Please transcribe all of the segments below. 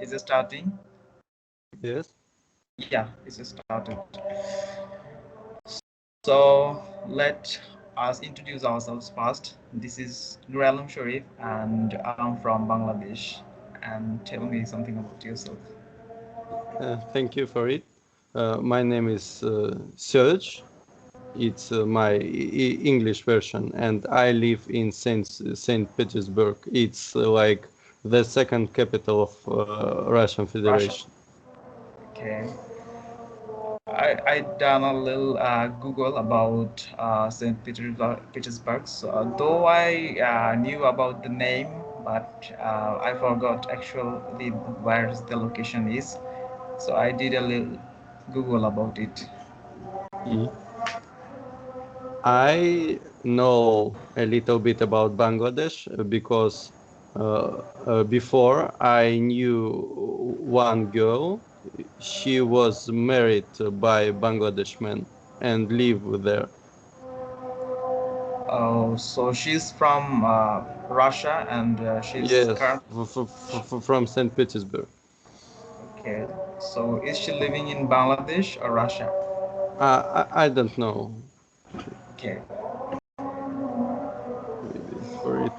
Is it starting? Yes. Yeah, it's started. So let us introduce ourselves first. This is Nur Alam Sharif, and I'm from Bangladesh. And tell me something about yourself. Thank you for it. My name is Serge. It's my English version, and I live in Saint Petersburg. It's like the second capital of Russian Russia. Federation. Okay. I done a little Google about Saint Petersburg. So though I knew about the name, but I forgot actually where the location is. So I did a little Google about it. Mm. I know a little bit about Bangladesh because before I knew one girl. She was married by Bangladesh man and live there. Oh, so she's from Russia and she's Yes, current. from St. Petersburg. Okay. So is she living in Bangladesh or Russia? I don't know Okay. maybe for it.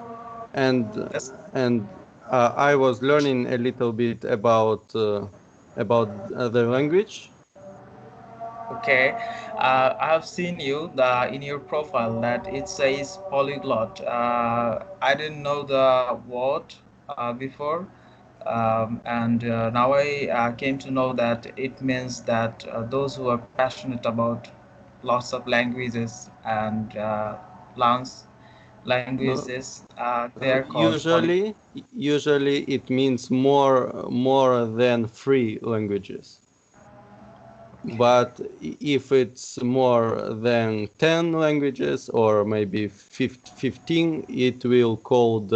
And That's I was learning a little bit about the language. okay. I have seen you in your profile that it says polyglot. I didn't know the word before, and now I came to know that it means that those who are passionate about lots of languages and learns Uh, languages, they are called polyglot. usually it means more than three languages. Okay. But if it's more than 10 languages or maybe 15, it will called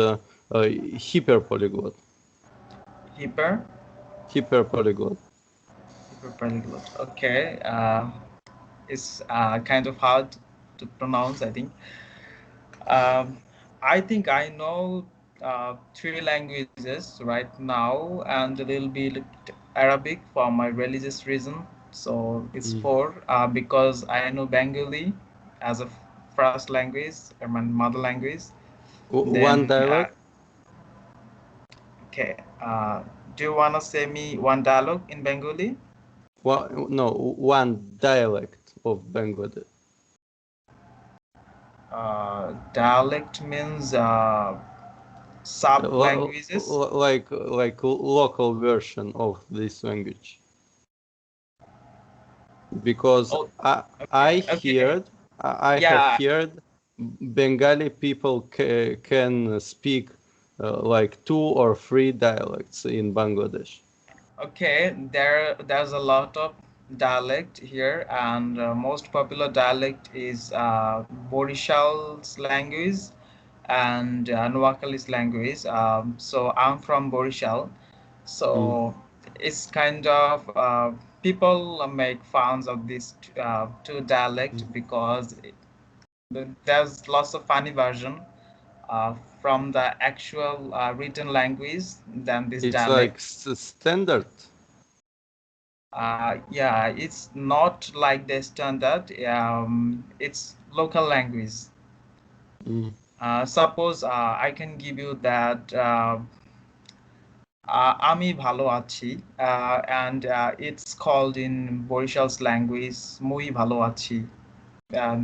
hyperpolyglot. Hyper. Hyperpolyglot. Hyperpolyglot. Okay. It's kind of hard to pronounce, I think. Um, I think I know three languages right now and a little bit Arabic for my religious reason. So it's Mm. four because I know Bengali as a first language, or my mother language. One Then, dialect? okay, do you want to say me one dialogue in Bengali? No, one dialect of Bangladesh. Dialect means sub languages. Like local version of this language. Because Oh, I okay, okay. heard, I have Yeah, heard Bengali people can speak like two or three dialects in Bangladesh. okay. There's a lot of dialect here, and most popular dialect is Borishal's language and Noakhali's language. So I'm from Borishal, Mm. so it's kind of people make fun of this two dialect Mm. because there's lots of funny version uh, from the actual written language than this It's dialect. like standard. Yeah, it's not like the standard. It's local language. Mm. Suppose I can give you that আমি ভালো আছি and it's called in Borishal's language মুই ভালো আছি.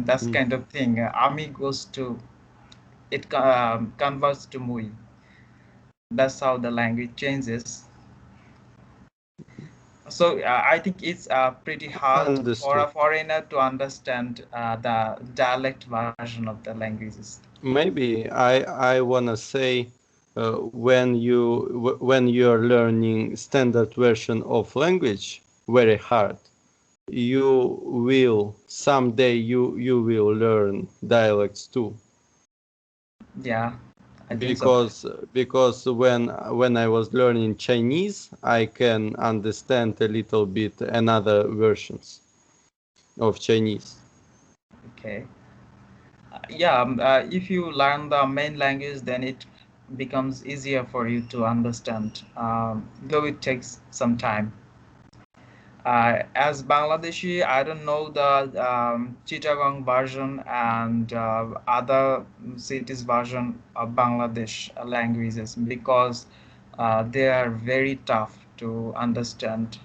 That's Mm. kind of thing. Ami goes to it converts to mui. That's how the language changes. So I think it's pretty hard for Understood. a foreigner to understand the dialect version of the languages. Maybe I wanna say when you're learning standard version of language very hard, you will someday you will learn dialects too. Yeah, I think so. Because when I was learning Chinese, I can understand a little bit another versions of Chinese. Okay. Yeah, if you learn the main language, then it becomes easier for you to understand, though it takes some time. As Bangladeshi, I don't know the Chittagong version and other cities version of Bangladesh languages because they are very tough to understand,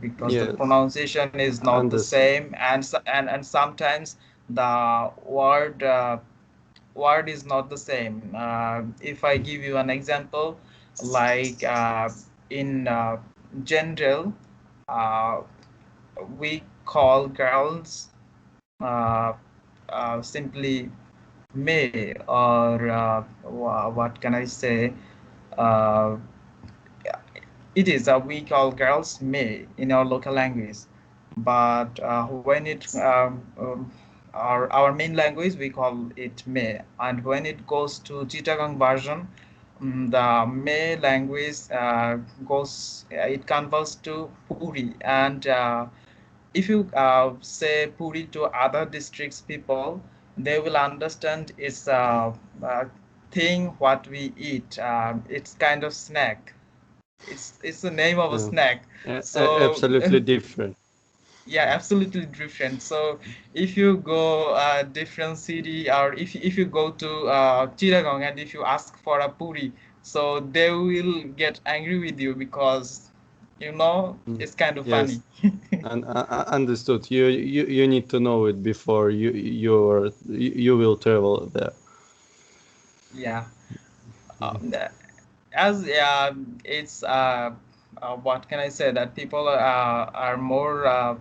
because the Yes, pronunciation is not the understand. same, and and sometimes the word is not the same. If I give you an example, like in general, uh, we call girls uh, simply May, or what can I say? Uh, it is we call girls May in our local language, but when it our main language we call it May, and when it goes to Chittagong version, the May language goes it converts to Puri, and if you say Puri to other districts people, they will understand it's a thing what we eat. It's kind of snack. It's the name of a Yeah. snack. So Absolutely different. yeah, absolutely different. So if you go different city, or if you go to Chittagong and if you ask for a puri, so they will get angry with you because Mm. it's kind of Yes, funny. and understood. You need to know it before you will travel there. Yeah. Mm. Um, as it's what can I say, that people are more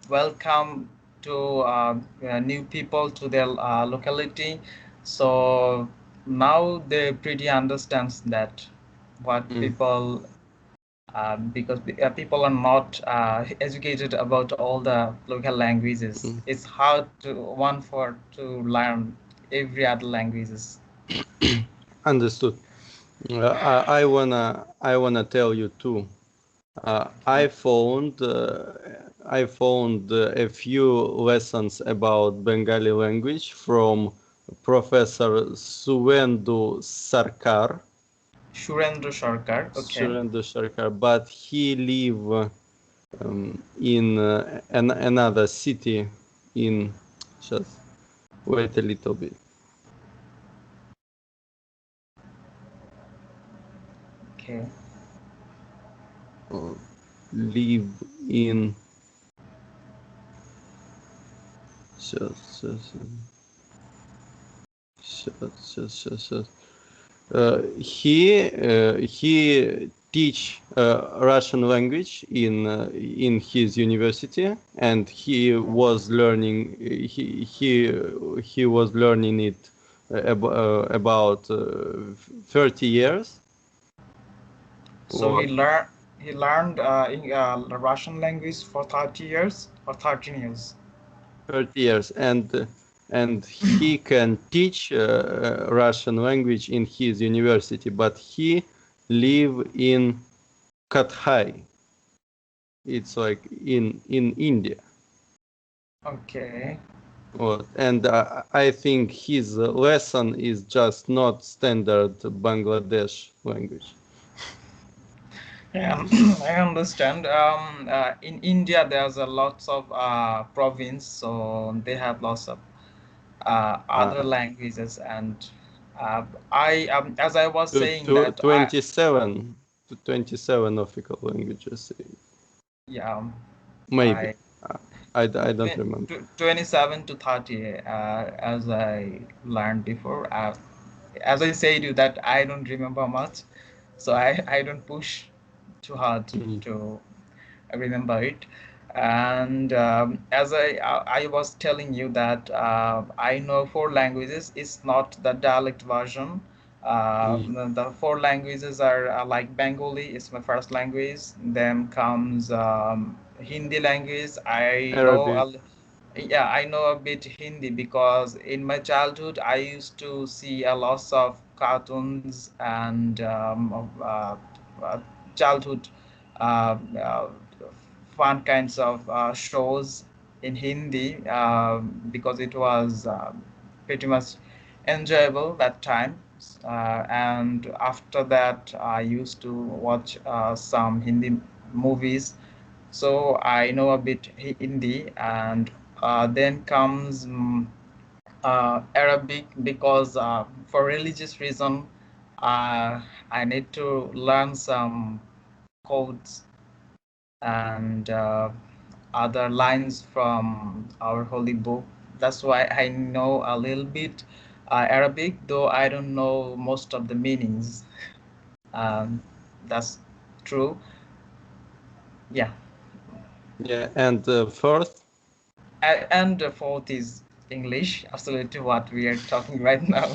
welcome to new people to their locality, so now they pretty understands that what Mm. people because people are not educated about all the local languages. Mm. It's hard to one for to learn every other languages. Understood. I wanna tell you too. Okay. I found a few lessons about Bengali language from Professor Suvendu Sarkar. Shurendra Sarkar. Okay. Suvendu Sarkar, but he live in another city in just wait a little bit. Okay. Uh, live in just just. He teach Russian language in his university, and he was learning he was learning it about 30 years. So Or he learned the Russian language for 30 years or 13 years. 30 years, and he can teach Russian language in his university, but he live in Kathai. It's like in India. Okay. And I think his lesson is just not standard Bangladesh language. Yeah, I understand. In India, there's a lots of province, so they have lots of other Uh, languages, and I as I was saying to that 27 to 27 official languages, yeah maybe. I Uh, I don't remember. 27 to 30 as I learned before. As I said you that I don't remember much, so I don't push too hard Mm, to remember it. And as I was telling you that I know four languages. It's not the dialect version. mm. The four languages are like Bengali. It's my first language. Then comes Hindi language. Arabic, Yeah, I know a bit Hindi because in my childhood I used to see a lot of cartoons and childhood uh, uh, fun kinds of shows in Hindi because it was pretty much enjoyable that time. And after that, I used to watch some Hindi movies, so I know a bit Hindi. And then comes Arabic, because for religious reason, I need to learn some codes and other lines from our holy book. That's why I know a little bit Arabic, though I don't know most of the meanings. Um, that's true. Yeah. Yeah, and fourth, And the fourth is English, absolutely what we are talking right now.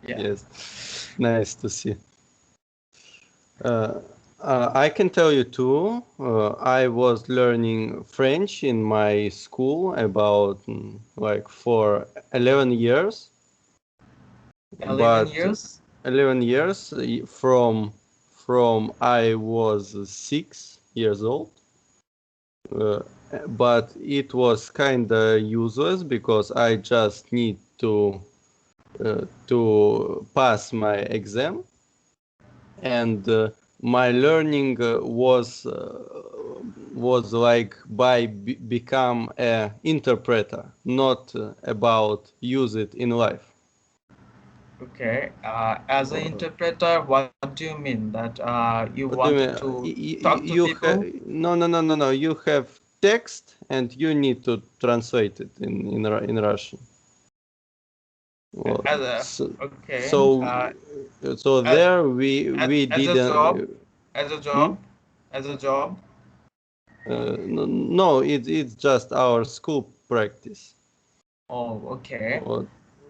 Yeah. yes, nice to see. Uh, I can tell you too. I was learning French in my school about like for 11 years, 11 but years? 11 years from I was 6 years old. Uh, but it was kind of useless because I just need to pass my exam, and my learning was like by become a interpreter, not about use it in life. Okay. As an Uh, interpreter, what do you mean? That you what do you wanted mean? to talk to people? No, no, no, no, no. You have text and you need to translate it in Russian. Well, As a so, okay. so so As, there we as a job, didn't. as a Hmm? job, as a job. No, it's just our school practice. Oh, okay. Uh,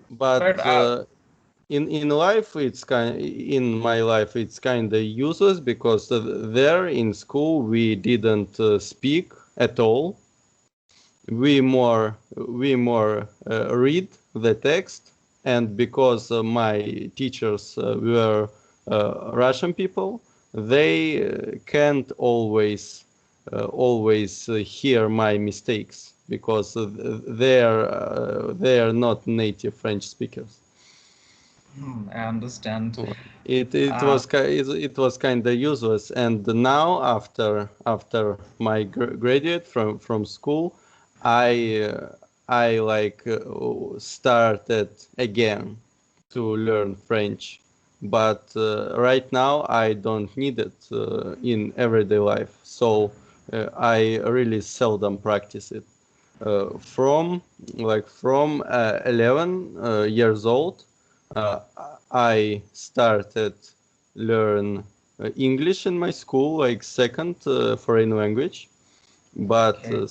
but But in life, in my life, it's kind of useless because there in school we didn't speak at all. We more read the text, and because my teachers were Russian people, they can't always hear my mistakes because they are not native French speakers. I understand. Uh, It was kind of useless, and now after my graduate from school, I like started again to learn French, but right now I don't need it in everyday life, so I really seldom practice it. From 11 years old, uh, I started learn English in my school, like second foreign language. But okay.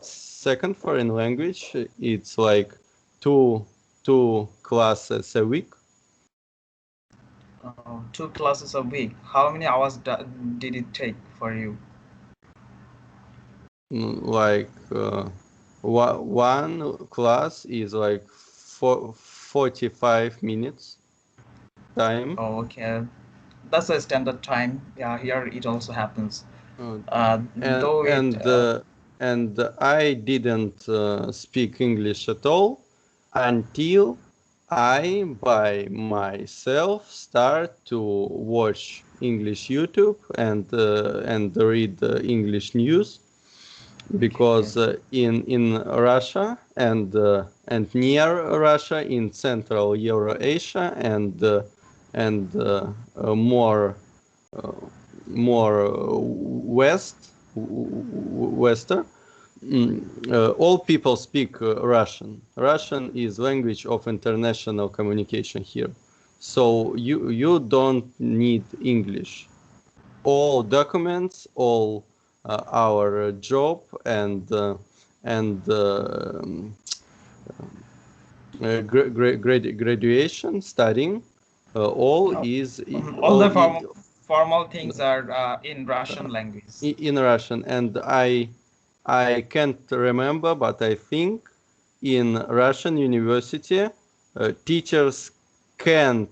second foreign language, it's like two two classes a week. 2 classes a week. How many hours did it take for you? Like one class is like 45 minutes time. Oh, okay. That's a standard time. Yeah, here it also happens. Uh, and Though it and and I didn't speak English at all until I by myself start to watch English YouTube and read English news okay. because in Russia and near Russia in Central Eurasia and uh, more western. All people speak Russian. Russian is language of international communication here, so you don't need English. All documents, all our job and graduation studying, all No, is all all the formal things are in Russian language. in Russian, and I can't remember, but I think in Russian university, teachers can't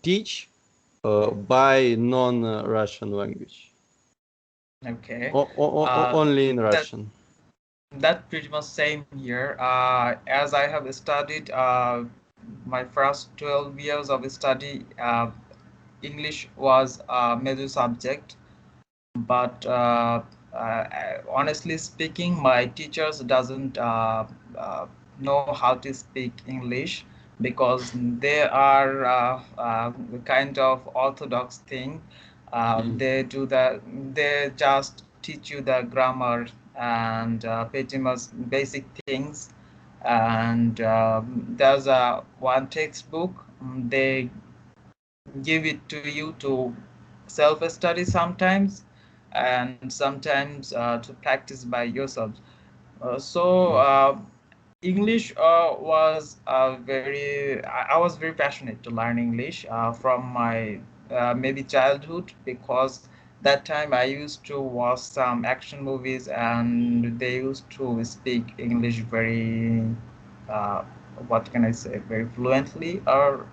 teach by non-Russian language, Okay. only in That Russian. that pretty much same here. As I have studied. my first 12 years of study, English was a major subject, but honestly speaking, my teachers doesn't uh, know how to speak English because they are kind of orthodox thing. Mm, They do that. They just teach you the grammar and pretty much basic things. And there's a one textbook. They give it to you to self-study sometimes, and sometimes to practice by yourself. So mm, English was I was very passionate to learn English from my maybe childhood, because that time I used to watch some action movies and they used to speak English very uh, what can I say, very fluently, or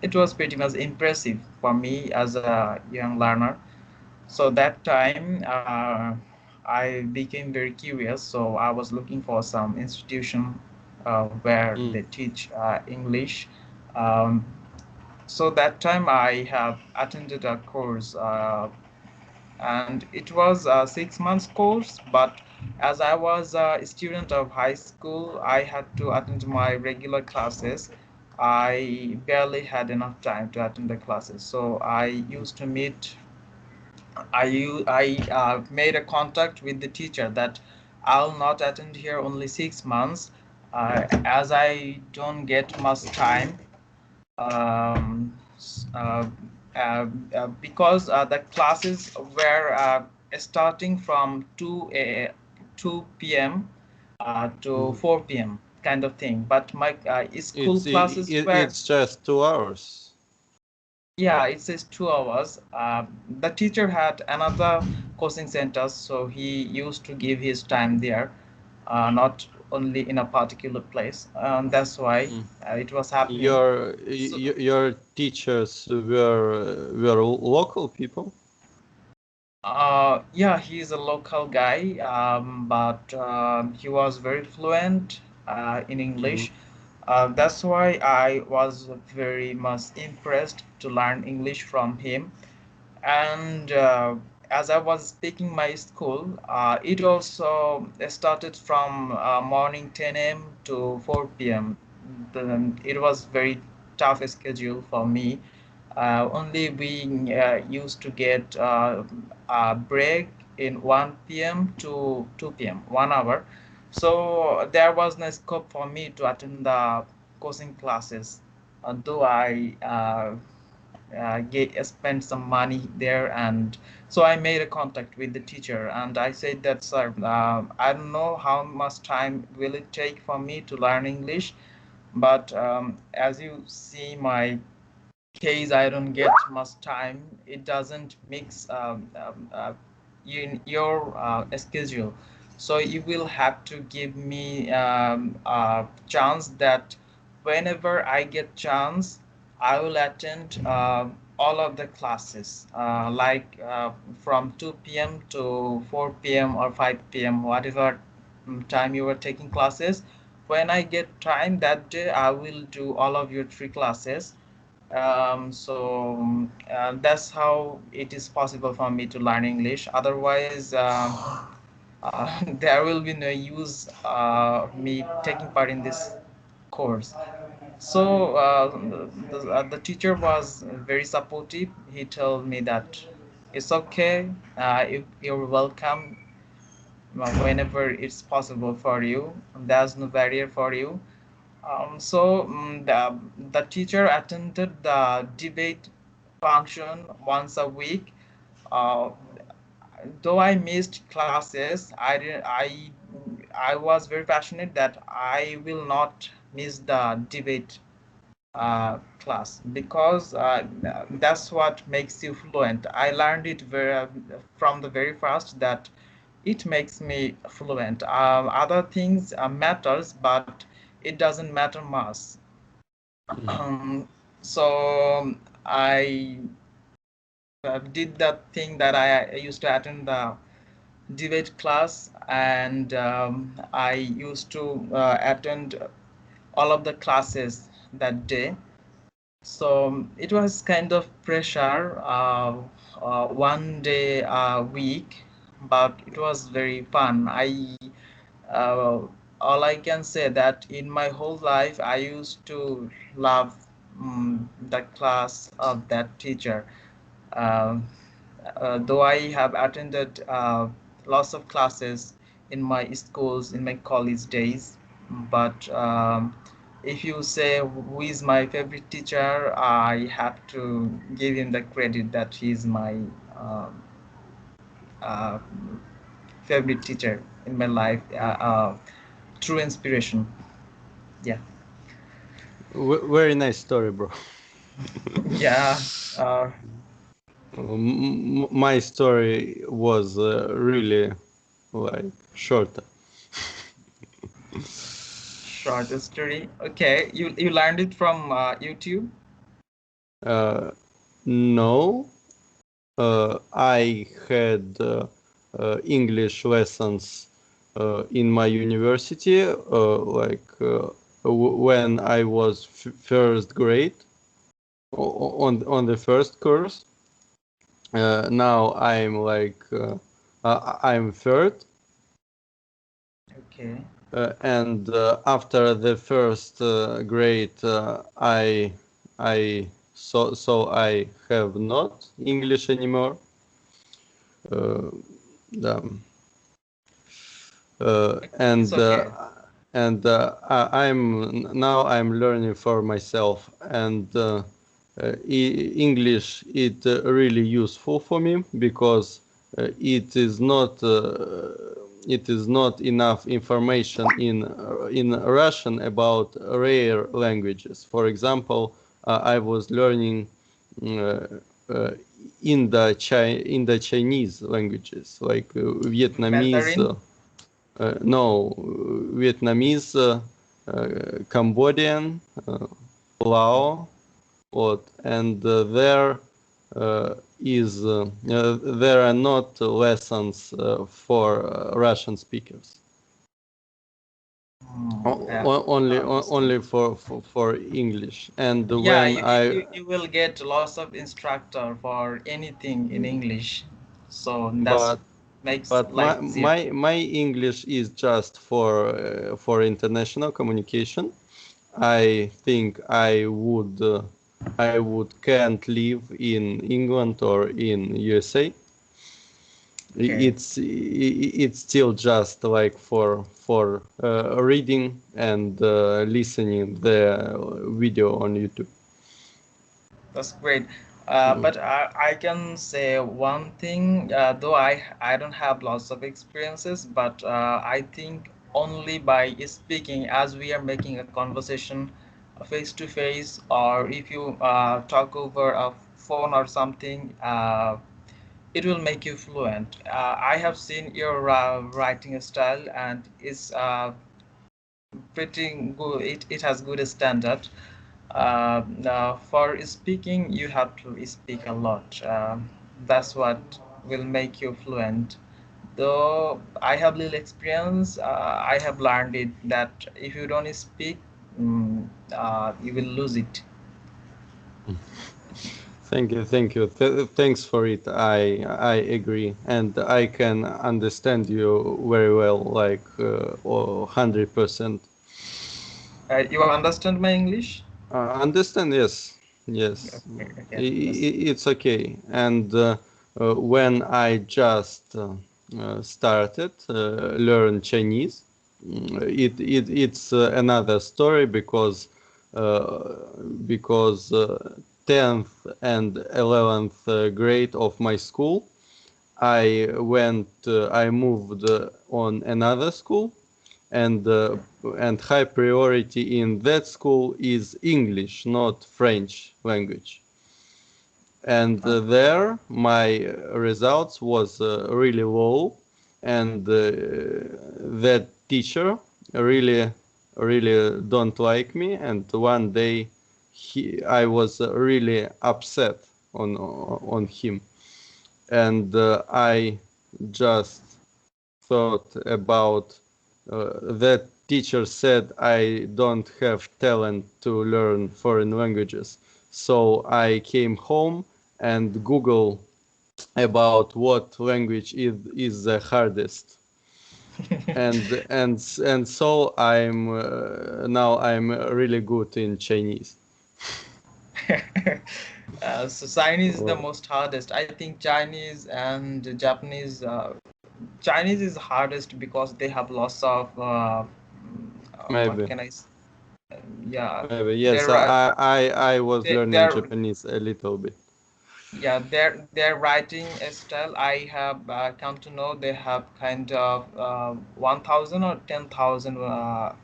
it was pretty much impressive for me as a young learner. So that time I became very curious. So I was looking for some institution where mm, they teach English. Um, so that time I have attended a course, and it was a 6 months course. But as I was a student of high school, I had to attend my regular classes. I barely had enough time to attend the classes, so I used to meet I made a contact with the teacher that I'll not attend here only 6 months, as I don't get much time. Um, s- uh, because the classes were starting from 2 p.m. To mm. 4 p.m. kind of thing. But my school classes were, It's just 2 hours. yeah, it says 2 hours. The teacher had another coaching center, so he used to give his time there, not only in a particular place. That's why Mm. it was happening. So, Your teachers were local people. yeah, he's a local guy, but he was very fluent in Mm, English. That's why I was very much impressed to learn English from him. And as I was speaking my school, it also started from morning 10 a.m. to 4 p.m. It was very tough schedule for me. Only we used to get a break in 1 p.m. to 2 p.m., 1 hour. So there was no scope for me to attend the coaching classes, though I spend some money there. And so I made a contact with the teacher and I said that, sir, I don't know how much time will it take for me to learn English, but as you see my case, I don't get much time. It doesn't mix in your schedule. So you will have to give me a chance that whenever I get chance, I will attend all of the classes, like from 2 p.m. to 4 p.m. or 5 p.m., whatever time you are taking classes. When I get time that day, I will do all of your three classes. That's how it is possible for me to learn English. Otherwise, there will be no use me taking part in this course. So the teacher was very supportive. He told me that it's okay. You're welcome whenever it's possible for you. There's no barrier for you. The teacher attended the debate function once a week. Uh, though I missed classes, I was very passionate that I will not miss the debate class, because that's what makes you fluent. I learned it from the very first that it makes me fluent. Other things matters, but it doesn't matter much. mm, Um, so I did that thing that I used to attend the debate class, and I used to attend all of the classes that day. So it was kind of pressure, one day a week, but it was very fun. Uh, all I can say that in my whole life, I used to love the class of that teacher. Um though I have attended lots of classes in my schools, in my college days, but if you say who is my favorite teacher, I have to give him the credit that he is my um uh, favorite teacher in my life, true inspiration. Yeah, Very nice story, bro. yeah, uh, My story was really like shorter. short story. Okay, you learned it from YouTube. Uh, no, I had English lessons in my university, when I was first grade on the first course. Now I'm third, Okay. and after the first grade, I have not English anymore. Uh, the, uh, It's and okay. I'm learning for myself, and English it really useful for me because it is not enough information in Russian about rare languages. For example, I was learning uh, uh, in the Chinese languages like Vietnamese. Mandarin. No, Vietnamese, Cambodian, Lao, what, and there are not lessons for Russian speakers. Yeah, understood. Only for English. And Yeah, when you will get lots of instructor for anything in English, so that's but makes but life easier. my English is just for international communication. I think I would can't live in England or in USA. Okay, It's still just like for reading and listening the video on YouTube. that's great. Mm. But I can say one thing, though I don't have lots of experiences, but I think only by speaking, as we are making a conversation face to face, or if you talk over a phone or something, it will make you fluent. I have seen your writing style, and it's pretty good. It has good standard. Now for speaking, you have to speak a lot. That's what will make you fluent. Though I have little experience, I have learned it that if you don't speak, you will lose it. Thank you. Thanks for it. I agree, and I can understand you very well, like 100%. You understand my English? Understand? Yes, yes. Okay, okay, that's It's okay. And when I just started learn Chinese, it's another story uh, because 10th and 11th grade of my school, I moved on another school, and high priority in that school is English, not French language. And there my results was really low, and that teacher really don't like me. And one day I was really upset on him, and I just thought about that teacher said I don't have talent to learn foreign languages. So I came home and Google about what language is the hardest. And so I'm really good in Chinese. So Chinese is the Well, most hardest. I think Chinese and Japanese. Chinese is hardest because they have lots of what maybe, can yeah, maybe yes. they're I was learning they're Japanese a little bit. yeah, their writing style. I have come to know they have kind of 1,000 or 10,000. Uh,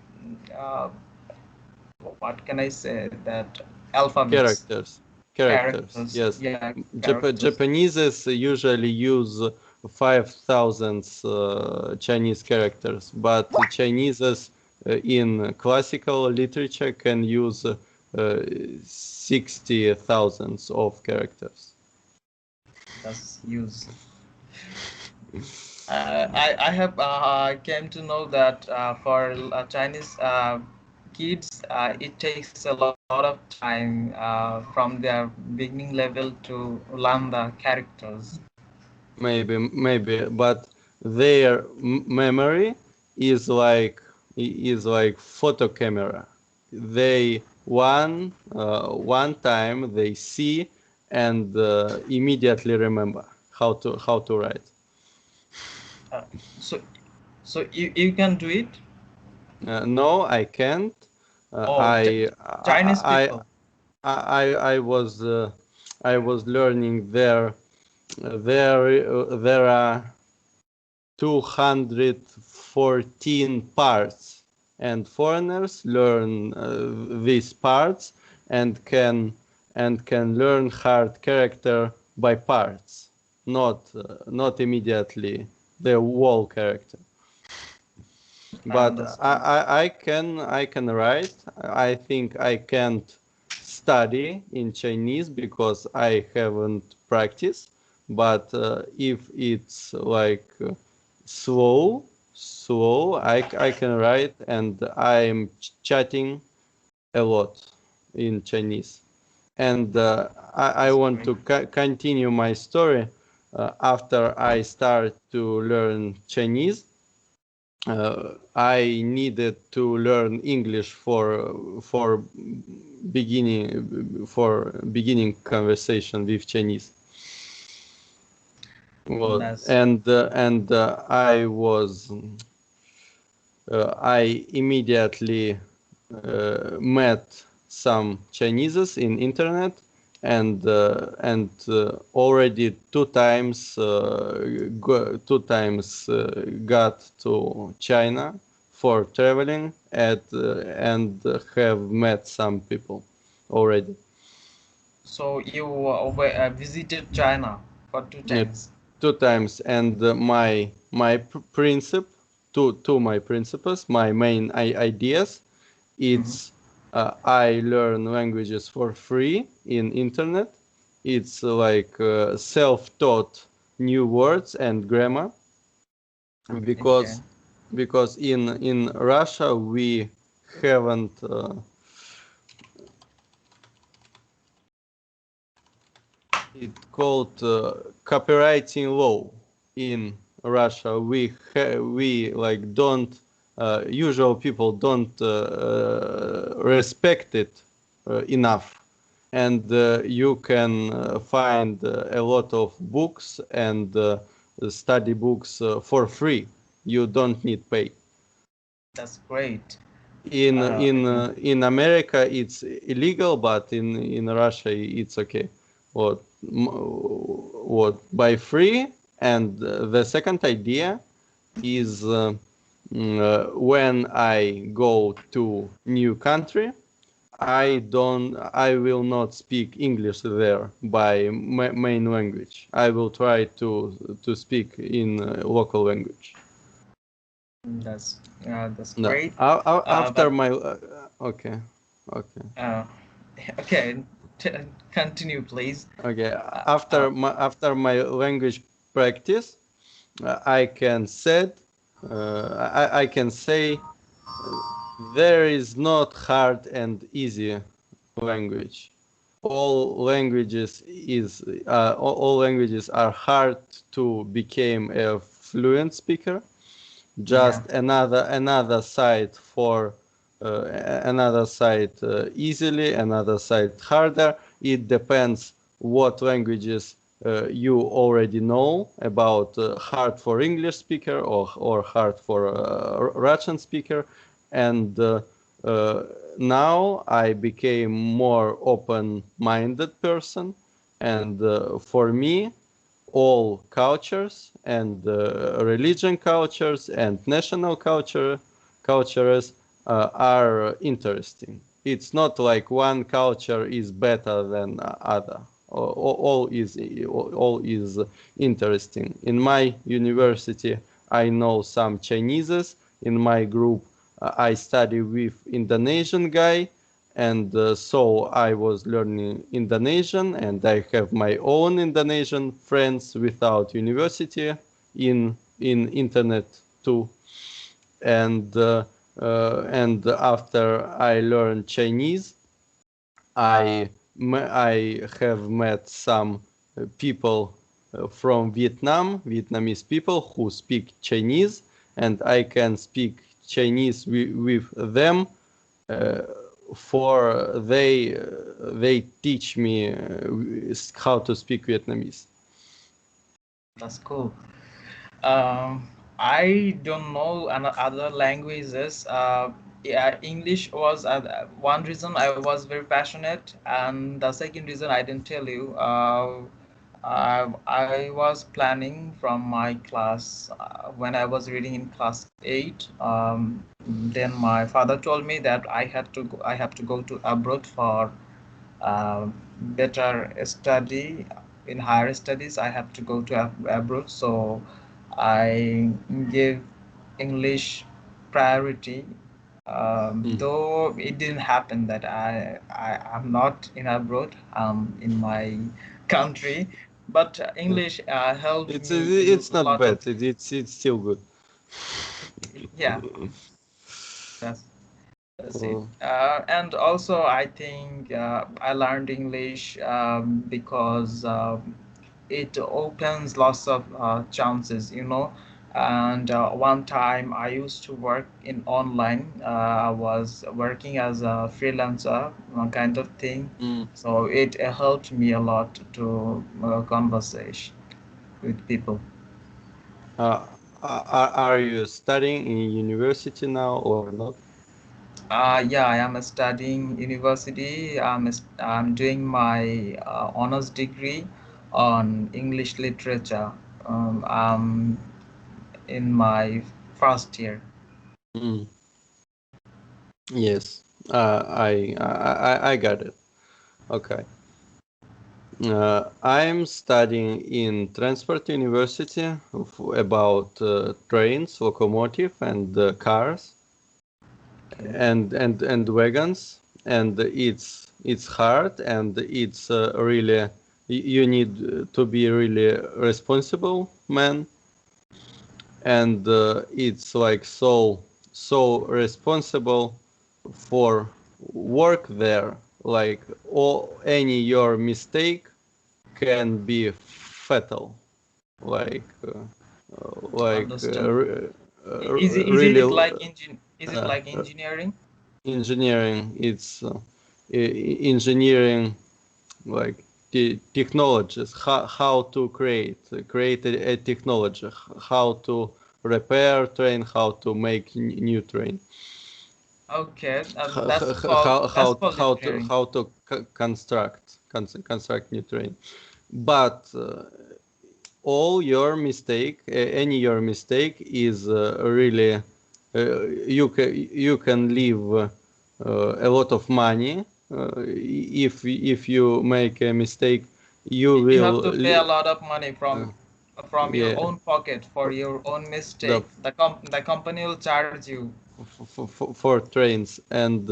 what can I say? That alphabets, Characters, characters. characters. Yes, Yeah, characters. Japanese usually use 5,000 Chinese characters, but Chinese in classical literature can use 60,000 of characters. That's use. I have came to know that for Chinese kids, it takes a lot of time from their beginning level to learn the characters. Maybe, but their memory is like photo camera. They one time they see and immediately remember how to write. Uh, so, so you can do it? No, I can't. Uh, Oh, I, Chinese I people. I was learning there are 214 parts, and foreigners learn these parts and can learn hard character by parts, not immediately the whole character. I But understand. I can write. I think I can't study in Chinese because I haven't practiced. But if it's like slow, I can write, and I'm chatting a lot in Chinese. And I That's want great. to continue my story. After I start to learn Chinese, I needed to learn English for beginning conversation with Chinese. Well, That's and I immediately met some Chineses in internet, and already two times got to China for traveling and have met some people already. so you visited China for two Uh, times. 2 times, and my principle, two my principles, my main ideas. Mhm. It's I learn languages for free in internet. It's like self-taught new words and grammar, Okay. because in Russia we haven't it called copywriting law in Russia. We like don't usual people don't respect it enough, and you can find a lot of books and study books for free. You don't need pay. That's great. In in Okay. uh, in America it's illegal, but in Russia it's okay. What by free. And the second idea is when I go to new country, I will not speak English there by main language. I will try to speak in local language. That's No, great. after But my okay, okay, uh, okay, t continue, please. okay. Uh, uh, After my language practice, I can say There is not hard and easy language. All languages all languages are hard to become a fluent speaker. Yeah, Just another side for another side easily, another side harder. It depends what languages you already know about. Hard for English speaker or hard for Russian speaker, and uh, now I became more open-minded person, and for me all cultures and religion cultures and national cultures are interesting. It's not like one culture is better than other. All is interesting. In my university, I know some Chineses. In my group, I study with Indonesian guy, and so I was learning Indonesian, and I have my own Indonesian friends without university in internet too. And and after I learned Chinese, I have met some people from Vietnam, Vietnamese people who speak Chinese, and I can speak Chinese with them uh, for they teach me how to speak Vietnamese. that's cool. Um, I don't know other languages. Yeah, English was one reason I was very passionate, and the second reason I didn't tell you. I was planning from my class when I was reading in class 8. Then my father told me that I have to go to abroad for better study. In higher studies I have to go to abroad, so I give English priority. Mm. Though it didn't happen that I'm not in abroad, in my country, but Yeah. English helped It's me in it's a not lot of. bad. It's still good. Yeah, that's That's it. Uh, And also, I think I learned English because it opens lots of chances, you know. And one time I used to work in online. I was working as a freelancer, kind of thing. mm. So it helped me a lot to conversation with people. Uh, are you studying in university now or not? Yeah, I am studying university. I'm doing my honors degree on English literature. I'm in my first year. Mm. Yes, I got it. Okay. I'm studying in Transport University about trains, locomotive, and cars, Okay. and wagons. And it's hard, and it's really you need to be really responsible man, and it's like so responsible for work there. Like all any your mistake can be fatal. Like Understood. really Is it like uh, engineering? engineering. It's engineering like technologies. How to create a technology. How to repair train. How to make new train. Okay, How that's how called how to engineering. construct new train. But all your mistake, any your mistake is really you can leave a lot of money if you make a mistake. You You will have to pay a lot of money uh, from your yeah, own pocket for your own the mistake. The company will charge you. for trains, and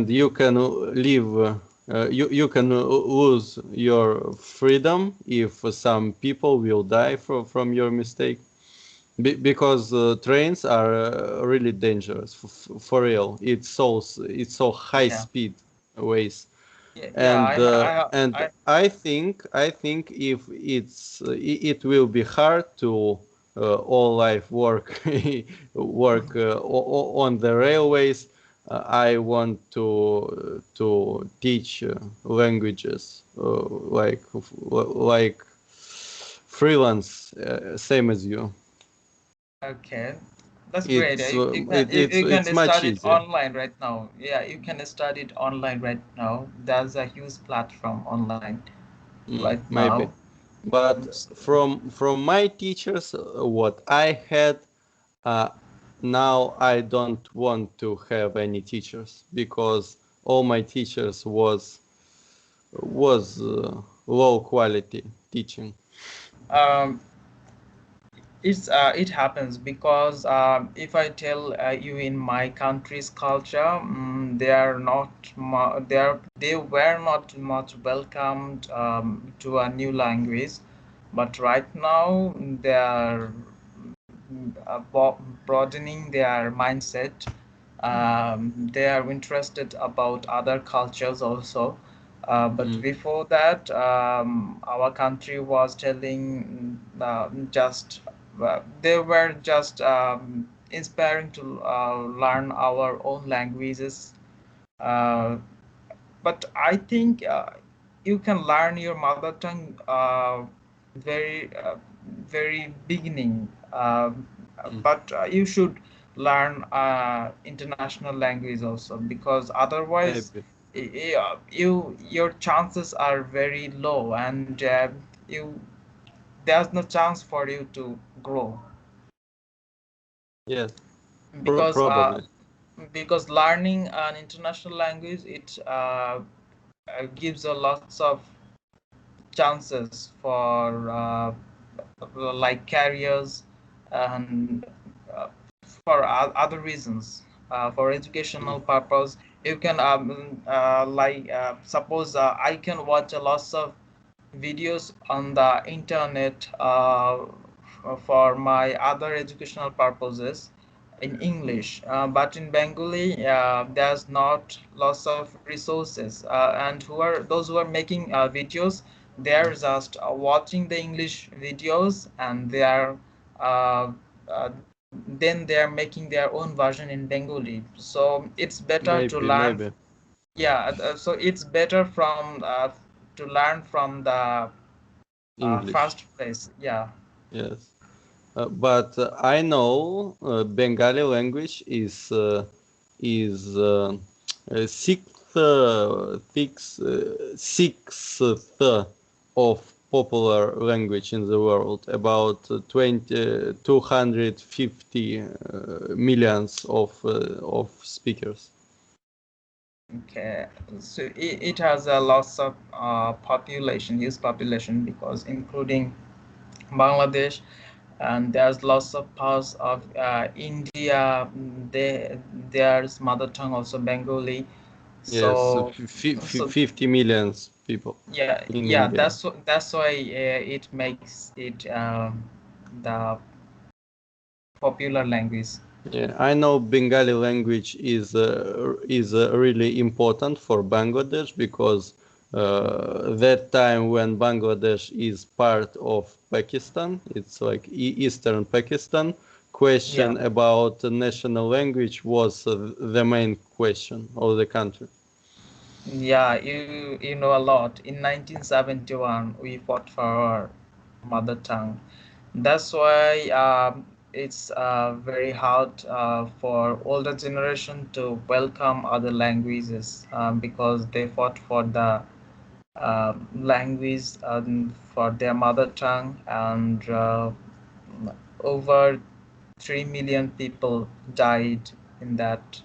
you can leave you can lose your freedom if some people will die from your mistake. Because trains are really dangerous for real. It's so high Yeah, speed ways, yeah, yeah. and I think if it will be hard to all life work on the railways. I want to teach languages like freelance, same as you. okay. That's great. It's You can it's you it's can much start it easier. online right now. Yeah, you can start it online right now. There's a huge platform online right Maybe, now. but from my teachers, what I had, uh, now I don't want to have any teachers because all my teachers was low quality teaching. Um, it happens because if I tell you in my country's culture, they are not they were not much welcomed to a new language, but right now they are broadening their mindset. They are interested about other cultures also. But Mm, before that, our country was telling just they were just inspiring to learn our own languages. Uh, but I think you can learn your mother tongue very beginning. mm, But you should learn international language also because otherwise maybe. your chances are very low and you there's no chance for you to grow Yes, because probably. learning an international language it gives a lots of chances for like careers and for other reasons for Mm, educational purpose you can suppose I can watch a lots of videos on the internet for my other educational purposes in English, but in Bengali there's not lots of resources, and who are those who are making videos? They're mm, just watching the English videos and they are uh, then they are making their own version in Bengali. So it's better to learn. maybe Yeah, so it's better from to learn from the English. first place. Yeah. Yes. But I know Bengali language is sixth of popular language in the world. About 250 millions of speakers. Okay. So it has a lots of population, huge population, because including Bangladesh, and there's lots of parts of India. There's mother tongue also Bengali. Yes, So so 50 millions people yeah, in yeah. India. That's why it makes it the popular language. Yeah, I know Bengali language is really important for Bangladesh because that time when Bangladesh is part of Pakistan, it's like Eastern Pakistan. Yeah. Question about the national language was the main question of the country. Yeah, you know a lot. In 1971, we fought for our mother tongue. That's why it's very hard for older generation to welcome other languages because they fought for the language for their mother tongue, and over 3 million people died in that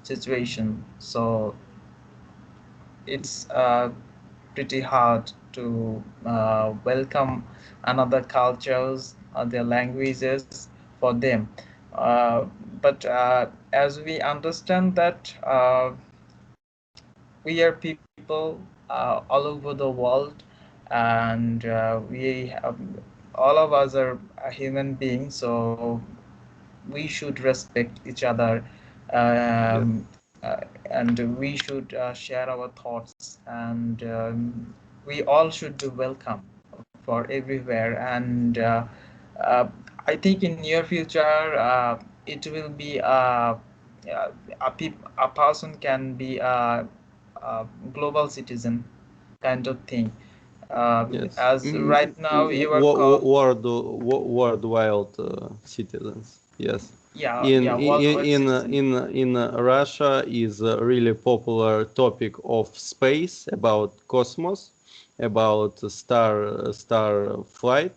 situation. So it's pretty hard to welcome another cultures, other languages for them. Uh, but as we understand that we are people all over the world, and we have. all of us are human beings, so we should respect each other, Yeah. um, and we should share our thoughts, and we all should be welcome for everywhere. And uh, I think in near future it will be a person can be a global citizen kind of thing. Yes. As right now you are called, Worldwide citizens. Yes. yeah, yeah, worldwide citizen. In Russia is a really popular topic of space, about cosmos, about star flight.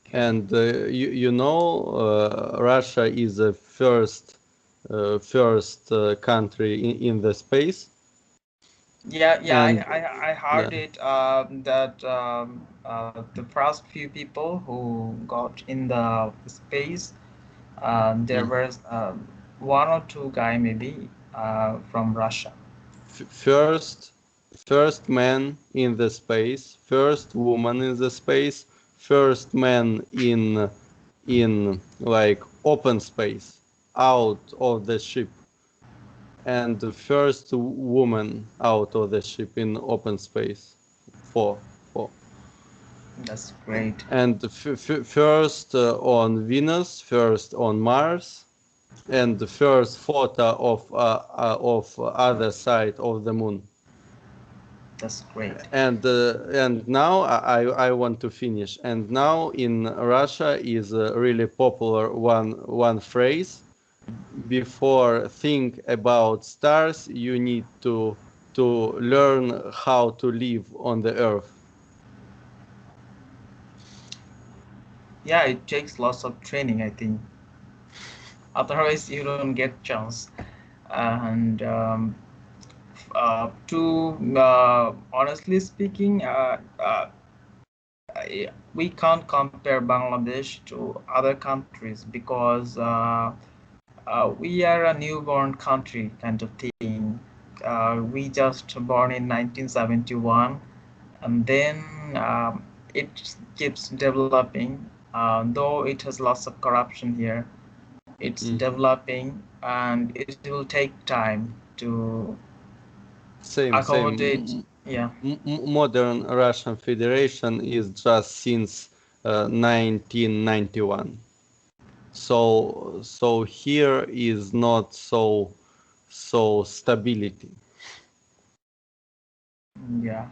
Okay. And Russia is the first country in the space. Yeah, yeah, And I heard uh, it that the first few people who got in the space, there mm, was one or two guy maybe from Russia. first man in the space, first woman in the space, first man in like open space out of the ship, and the first woman out of the ship in open space. Four. That's great. And first on Venus, first on Mars, and the first photo of other side of the moon. That's great. And now I want to finish. And now in Russia is a really popular one phrase. Before think about stars, you need to learn how to live on the earth. Yeah, it takes lots of training, I think. Otherwise, you don't get chance. And to honestly speaking, we can't compare Bangladesh to other countries because we are a newborn country kind of thing. We just born in 1971, and then it keeps developing. Though it has lots of corruption here, it's Mhm. developing, and it will take time to accommodate. Same. Yeah, Modern Russian Federation is just since 1991. So here is not so stability. yeah,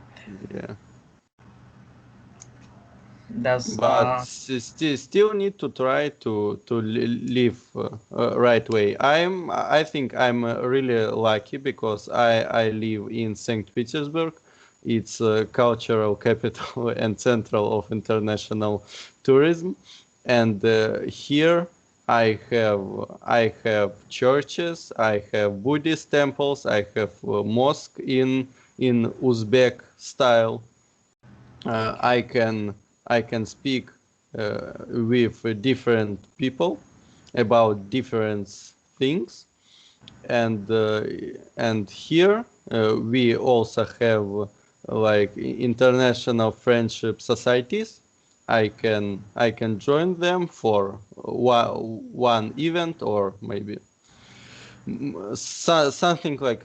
Yeah. that's But still need to try to live right way. I think I'm really lucky because I live in St. Petersburg. It's a cultural capital and central of international tourism, and here I have churches, I have Buddhist temples, I have mosque in Uzbek style. I can speak with different people about different things, and uh, and here we also have like international friendship societies. I can join them for one event, or maybe something like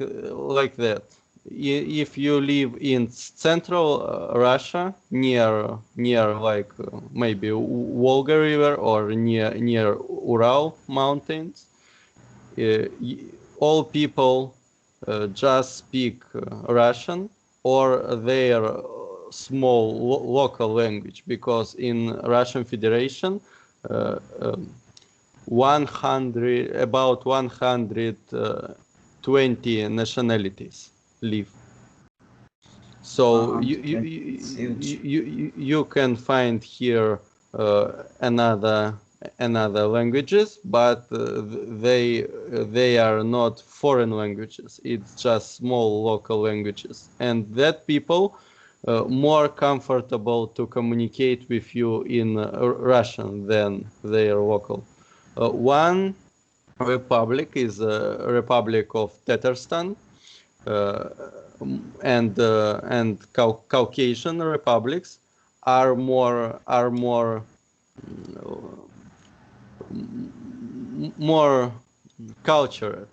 that. If you live in central Russia, near like maybe Volga River, or near Ural mountains, all people just speak Russian or their small local language, because in Russian Federation uh, um, 120 nationalities live. So you you 120. It's you huge. you, you you can find here another languages, but they are not foreign languages. It's just small local languages, and that people more comfortable to communicate with you in Russian than their local. One republic is a Republic of Tatarstan, uh, and Caucasian republics are more cultured.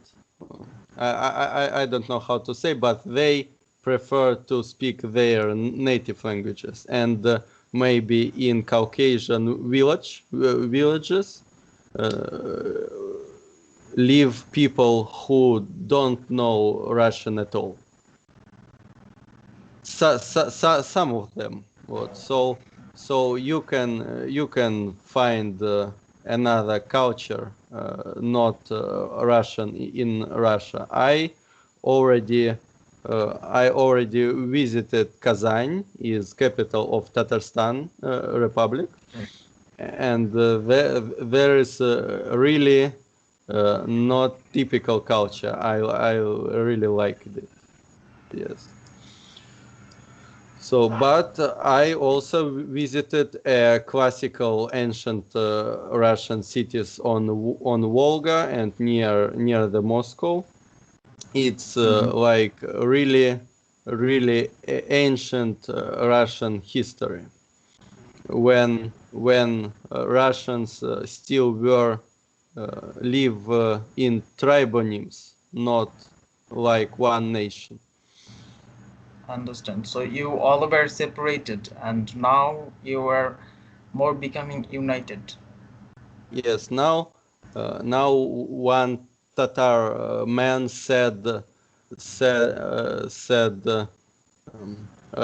I don't know how to say, but they prefer to speak their native languages. And maybe in Caucasian villages live people who don't know Russian at all. Some of them. What? So you can find another culture, not Russian in Russia. I already visited Kazan, is capital of Tatarstan Republic, and there is really not typical culture. I really liked it. Yes. So, but I also visited classical ancient Russian cities on Volga and near the Moscow. It's like really ancient Russian history when Russians still were live in tribonyms, not like one nation. Understand. So you all were separated, and now you are more becoming united. Yes, now one Tatar man said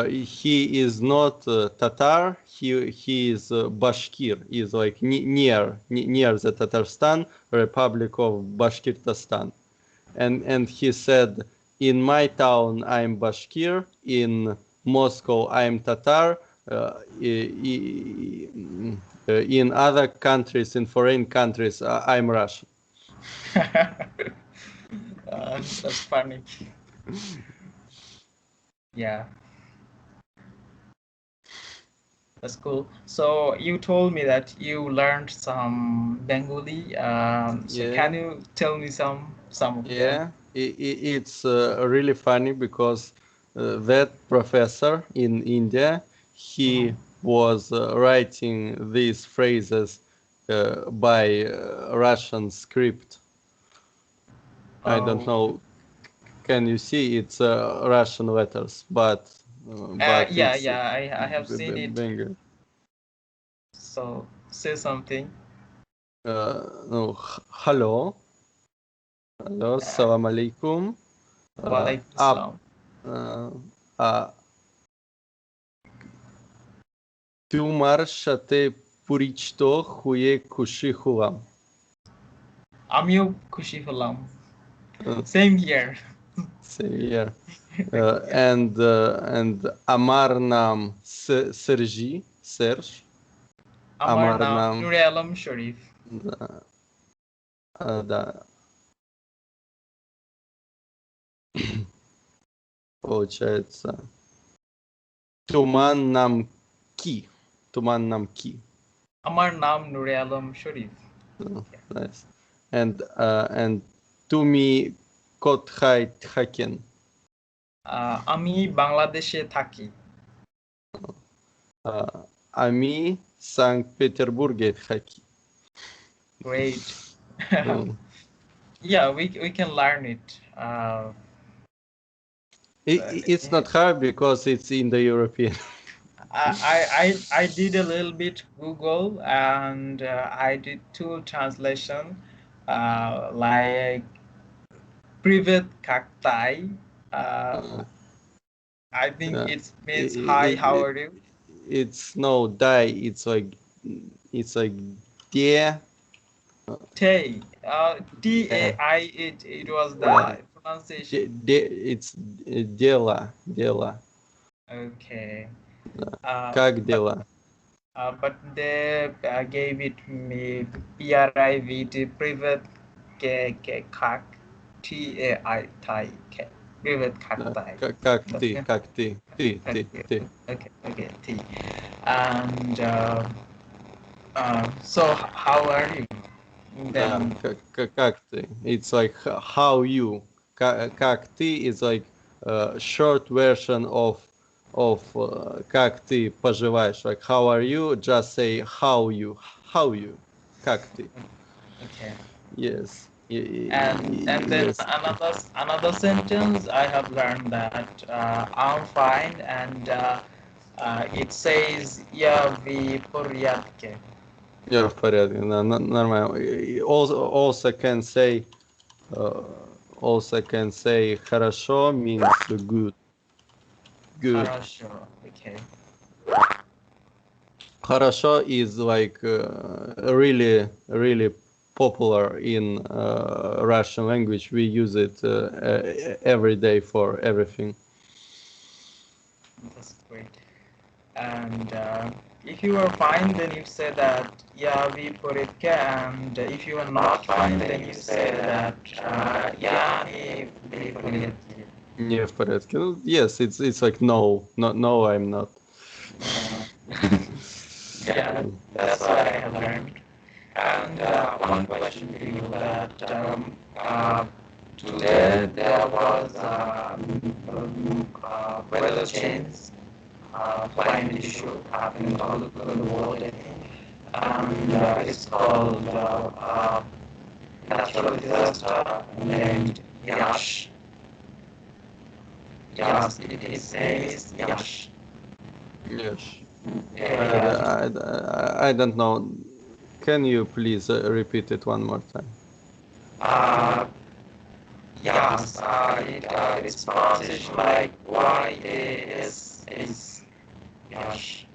he is not Tatar. He is Bashkir. Is like near the Tatarstan Republic of Bashkortostan, and he said, in my town I'm Bashkir, in Moscow I'm Tatar, in other countries, in foreign countries, I'm Russian. That's funny. Yeah, that's cool. So you told me that you learned some Bengali. So can Yeah, you tell me some of them? yeah. It's really funny because that professor in India, Mhm. he was writing these phrases by Russian script. I don't Oh, know. Can you see? It's Russian letters, but yeah, it's yeah. I have seen it. Bengali. So say something. No, hello, hello, Uh, salam alaikum. Walaikum Up, salam. uh, uh, Tumar shate purichto huye kushi hulam. আমিও খুশি হলাম. Uh, Same here. Same here. Yeah. And Amar nam Serge, আমার Amar নাম nam নুরে আলম শরীফ. да, получается Туман нам ки, Туман нам ки. আমার নাম নুরে আলম শরীফ. Nice. And Tumi Kothai Thaken. আমি বাংলাদেশে থাকি. Ami Санкт-Петербурге Thaки. Great. Mm. Yeah, we can learn it. It's not hard because it's in the European. I did a little bit Google, and I did two translation, like Privet Kaktai. Uh, Uh, I think yeah. it means hi, It, how it, are you? it's no die. It's like yeah, Tay. yeah, T-A-I, it was yeah. the pronunciation. It's дела. Okay. Как But дела? they gave it me PRIVT Privet K Kak TAI Thai K Privet Kak Да. Thai. Как That's ты? good. Как ты? Okay, Ты. okay, T. And so how are you? Да, Then как ты? It's like how you. Как ты is like a short version of of как ты поживаешь, like how are you, just say how you, как ты. Okay. Yes, And then yes. another sentence I have learned that I'm fine, and it says я в порядке. Я в порядке, да, нормально. Also can say, uh, also can say хорошо means good, good. Хорошо. Okay. Хорошо is like really popular in Russian language. We use it every day for everything. That's great. And if you are fine, then you say that я в порядке, and if you are not fine, then you say that я не в порядке. Не в порядке. Yes, it's like no, I'm not. Yeah, that's what I have learned. And one question for you that today there was weather change, climate issue happening all over the world, I think. And it's called natural disaster named Yash. Yes, it is name is Yash. Yes. Yeah, I don't know. Can you please repeat it one more time? uh, yes, it's pronounced like Y-A-S-S. Yash.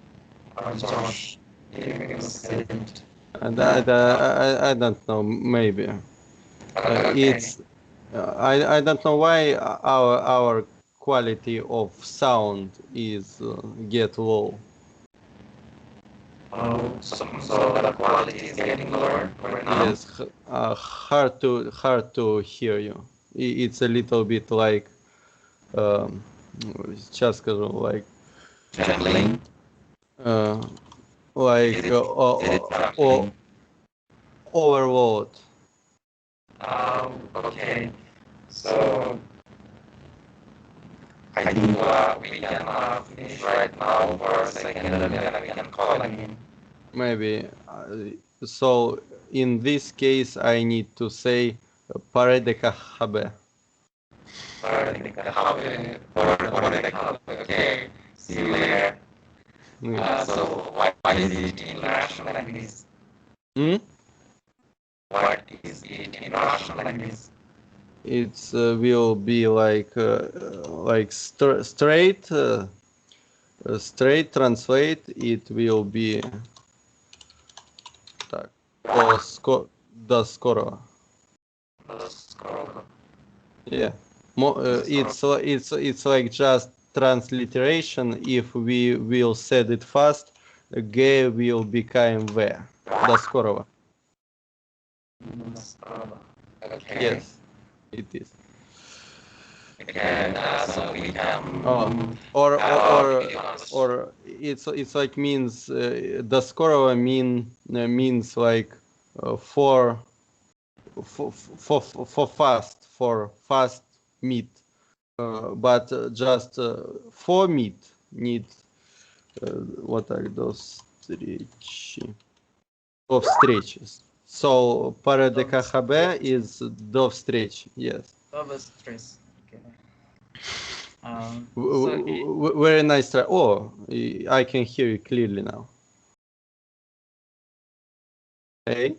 Or Josh. You can say it. And That, I don't know. Maybe okay. it's. I don't know why our quality of sound is get low. Oh, so the quality is getting lower right now? Yes, hard to hear you. It's a little bit like um, сейчас скажу like Trembling? uh, like Is it trembling? overload. Okay. So I think we can finish right now for a second, and then we can call again. Maybe. So in this case, I need to say pare de cahabe. Okay. See you later. Yeah. So why is it in Russian language? Hmm? What is it in Russian language? It's will be like straight translate. It will be так. До скорого. Yeah. It's like just transliteration. If we will said it fast, G will become V. До скорого. Okay. Yes, it is. And so we can Oh, or it's like means до скорого means like for for fast meat, but just for meat need вот так до встречи. До встречи. So para de KHB is до встречи. Yes. Love stress. Okay. Very nice try. Oh, I can hear you clearly now. Hey.